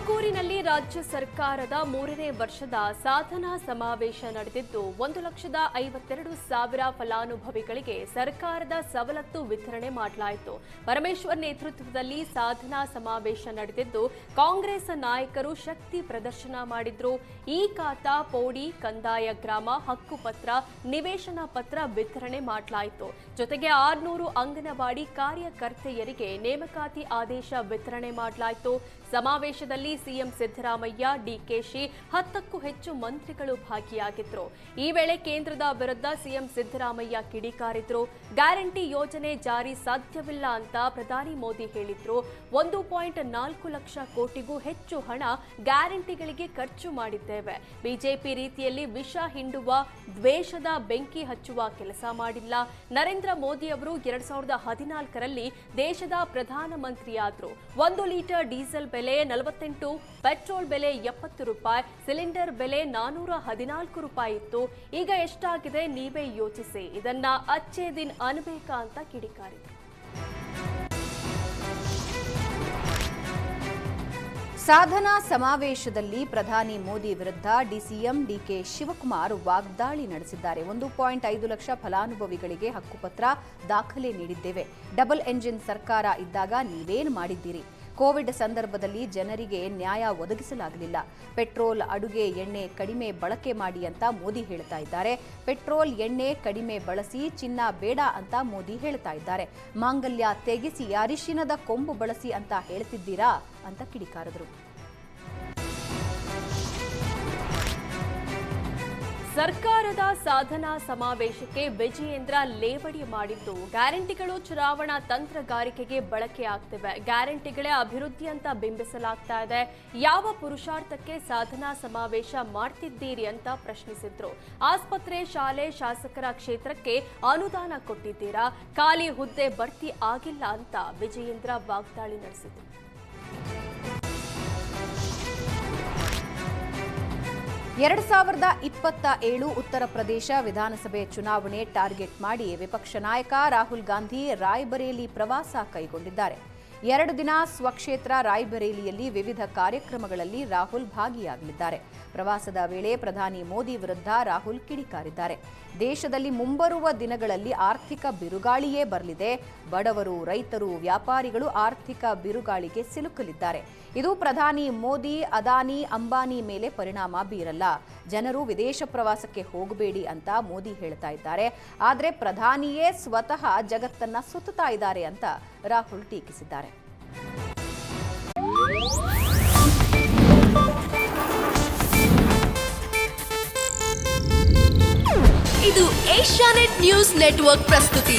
ತುಮಕೂರಿನಲ್ಲಿ ರಾಜ್ಯ ಸರ್ಕಾರದ 3ನೇ ವರ್ಷದ ಸಾಧನಾ ಸಮಾವೇಶ ನಡೆದಿದ್ದು 1,52,000 ಫಲಾನುಭವಿಗಳಿಗೆ ಸರ್ಕಾರದ ಸವಲತ್ತು ವಿತರಣೆ ಮಾಡಲಾಯಿತು. ಪರಮೇಶ್ವರ್ ನೇತೃತ್ವದಲ್ಲಿ ಸಾಧನಾ ಸಮಾವೇಶ ನಡೆದಿದ್ದು ಕಾಂಗ್ರೆಸ್ ನಾಯಕರು ಶಕ್ತಿ ಪ್ರದರ್ಶನ ಮಾಡಿದ್ರು. ಈ ಖಾತಾ, ಪೋಡಿ, ಕಂದಾಯ ಗ್ರಾಮ, ಹಕ್ಕುಪತ್ರ, ನಿವೇಶನ ಪತ್ರ ವಿತರಣೆ ಮಾಡಲಾಯಿತು. ಜೊತೆಗೆ 600 ಅಂಗನವಾಡಿ ಕಾರ್ಯಕರ್ತೆಯರಿಗೆ ನೇಮಕಾತಿ ಆದೇಶ ವಿತರಣೆ ಮಾಡಲಾಯಿತು. ಸಮಾವೇಶದಲ್ಲಿ ಸಿಎಂ ಸಿದ್ದರಾಮಯ್ಯ, ಡಿಕೆಶಿ, 10ಕ್ಕೂ ಹೆಚ್ಚು ಮಂತ್ರಿಗಳು ಭಾಗಿಯಾಗಿದ್ರು. ಈ ವೇಳೆ ಕೇಂದ್ರದ ವಿರುದ್ಧ ಸಿಎಂ ಸಿದ್ದರಾಮಯ್ಯ ಕಿಡಿಕಾರಿದ್ರು. ಗ್ಯಾರಂಟಿ ಯೋಜನೆ ಜಾರಿ ಸಾಧ್ಯವಿಲ್ಲ ಅಂತ ಪ್ರಧಾನಿ ಮೋದಿ ಹೇಳಿದ್ರು. 1.4 ಲಕ್ಷ ಕೋಟಿಗೂ ಹೆಚ್ಚು ಹಣ ಗ್ಯಾರಂಟಿಗಳಿಗೆ ಖರ್ಚು ಮಾಡಿದ್ದೇವೆ. ಬಿಜೆಪಿ ರೀತಿಯಲ್ಲಿ ವಿಷ ಹಿಂಡುವ, ದ್ವೇಷದ ಬೆಂಕಿ ಹಚ್ಚುವ ಕೆಲಸ ಮಾಡಿಲ್ಲ. ನರೇಂದ್ರ ಮೋದಿ ಅವರು 2014ರಲ್ಲಿ ದೇಶದ ಪ್ರಧಾನಮಂತ್ರಿಯಾದ್ರು. 1 ಲೀಟರ್ ಡೀಸೆಲ್ ಬೆಲೆ 48, ಪೆಟ್ರೋಲ್ ಬೆಲೆ 70 ರೂಪಾಯಿ, ಸಿಲಿಂಡರ್ ಬೆಲೆ 414 ರೂಪಾಯಿ ಇತ್ತು. ಈಗ ಎಷ್ಟಾಗಿದೆ ನೀವೇ ಯೋಚಿಸಿ. ಇದನ್ನ ಅಚ್ಚೇ ದಿನ್ ಅನ್ಬೇಕಾ ಅಂತ ಕಿಡಿಕಾರಿದ್ರು. ಸಾಧನಾ ಸಮಾವೇಶದಲ್ಲಿ ಪ್ರಧಾನಿ ಮೋದಿ ವಿರುದ್ಧ ಡಿಸಿಎಂ ಡಿಕೆ ಶಿವಕುಮಾರ್ ವಾಗ್ದಾಳಿ ನಡೆಸಿದ್ದಾರೆ. 1.5 ಲಕ್ಷ ಫಲಾನುಭವಿಗಳಿಗೆ ಹಕ್ಕುಪತ್ರ ದಾಖಲೆ ನೀಡಿದ್ದೇವೆ. ಡಬಲ್ ಎಂಜಿನ್ ಸರ್ಕಾರ ಇದ್ದಾಗ ನೀವೇನು ಮಾಡಿದ್ದೀರಿ? ಕೋವಿಡ್ ಸಂದರ್ಭದಲ್ಲಿ ಜನರಿಗೆ ನ್ಯಾಯ ಒದಗಿಸಲಾಗಲಿಲ್ಲ. ಪೆಟ್ರೋಲ್, ಅಡುಗೆ ಎಣ್ಣೆ ಕಡಿಮೆ ಬಳಕೆ ಮಾಡಿ ಅಂತ ಮೋದಿ ಹೇಳ್ತಾ ಇದ್ದಾರೆ. ಪೆಟ್ರೋಲ್, ಎಣ್ಣೆ ಕಡಿಮೆ ಬಳಸಿ, ಚಿನ್ನ ಬೇಡ ಅಂತ ಮೋದಿ ಹೇಳ್ತಾ ಇದ್ದಾರೆ. ಮಾಂಗಲ್ಯ ತೆಗೆಸಿ ಅರಿಶಿನದ ಕೊಂಬು ಬಳಸಿ ಅಂತ ಹೇಳ್ತಿದ್ದೀರಾ ಅಂತ ಕಿಡಿಕಾರಿದ್ರು. ಸರ್ಕಾರದ ಸಾಧನಾ ಸಮಾವೇಶಕ್ಕೆ ವಿಜಯೇಂದ್ರ ಲೇವಡಿ ಮಾಡಿದ್ದು, ಗ್ಯಾರಂಟಿಗಳು ಚುನಾವಣಾ ತಂತ್ರಗಾರಿಕೆಗೆ ಬಳಕೆಯಾಗ್ತಿವೆ. ಗ್ಯಾರಂಟಿಗಳೇ ಅಭಿವೃದ್ಧಿ ಅಂತ ಬಿಂಬಿಸಲಾಗ್ತಾ ಇದೆ. ಯಾವ ಪುರುಷಾರ್ಥಕ್ಕೆ ಸಾಧನಾ ಸಮಾವೇಶ ಮಾಡ್ತಿದ್ದೀರಿ ಅಂತ ಪ್ರಶ್ನಿಸಿದ್ರು. ಆಸ್ಪತ್ರೆ, ಶಾಲೆ, ಶಾಸಕರ ಕ್ಷೇತ್ರಕ್ಕೆ ಅನುದಾನ ಕೊಟ್ಟಿದ್ದೀರಾ? ಖಾಲಿ ಹುದ್ದೆ ಭರ್ತಿ ಆಗಿಲ್ಲ ಅಂತ ವಿಜಯೇಂದ್ರ ವಾಗ್ದಾಳಿ ನಡೆಸಿದ್ರು. 2027 ಉತ್ತರ ಪ್ರದೇಶ ವಿಧಾನಸಭೆ ಚುನಾವಣೆ ಟಾರ್ಗೆಟ್ ಮಾಡಿ ವಿಪಕ್ಷ ನಾಯಕ ರಾಹುಲ್ ಗಾಂಧಿ ರಾಯ್ಬರೇಲಿ ಪ್ರವಾಸ ಕೈಗೊಂಡಿದ್ದಾರೆ. 2 ದಿನ ಸ್ವಕ್ಷೇತ್ರ ರಾಯ್ಬರೇಲಿಯಲ್ಲಿ ವಿವಿಧ ಕಾರ್ಯಕ್ರಮಗಳಲ್ಲಿ ರಾಹುಲ್ ಭಾಗಿಯಾಗಲಿದ್ದಾರೆ. ಪ್ರವಾಸದ ವೇಳೆ ಪ್ರಧಾನಿ ಮೋದಿ ವಿರುದ್ಧ ರಾಹುಲ್ ಕಿಡಿಕಾರಿದ್ದಾರೆ. ದೇಶದಲ್ಲಿ ಮುಂಬರುವ ದಿನಗಳಲ್ಲಿ ಆರ್ಥಿಕ ಬಿರುಗಾಳಿಯೇ ಬರಲಿದೆ. ಬಡವರು, ರೈತರು, ವ್ಯಾಪಾರಿಗಳು ಆರ್ಥಿಕ ಬಿರುಗಾಳಿಗೆ ಸಿಲುಕಲಿದ್ದಾರೆ. ಇದು ಪ್ರಧಾನಿ ಮೋದಿ, ಅದಾನಿ, ಅಂಬಾನಿ ಮೇಲೆ ಪರಿಣಾಮ ಬೀರಲ್ಲ. ಜನರು ವಿದೇಶ ಪ್ರವಾಸಕ್ಕೆ ಹೋಗಬೇಡಿ ಅಂತ ಮೋದಿ ಹೇಳ್ತಾ ಇದ್ದಾರೆ. ಆದರೆ ಪ್ರಧಾನಿಯೇ ಸ್ವತಃ ಜಗತ್ತನ್ನ ಸುತ್ತುತ್ತಾ ಇದ್ದಾರೆ ಅಂತ ರಾಹುಲ್ ಟೀಕಿಸಿದ್ದಾರೆ. ಇದು ಏಷ್ಯಾನೆಟ್ ನ್ಯೂಸ್ ನೆಟ್ವರ್ಕ್ ಪ್ರಸ್ತುತಿ.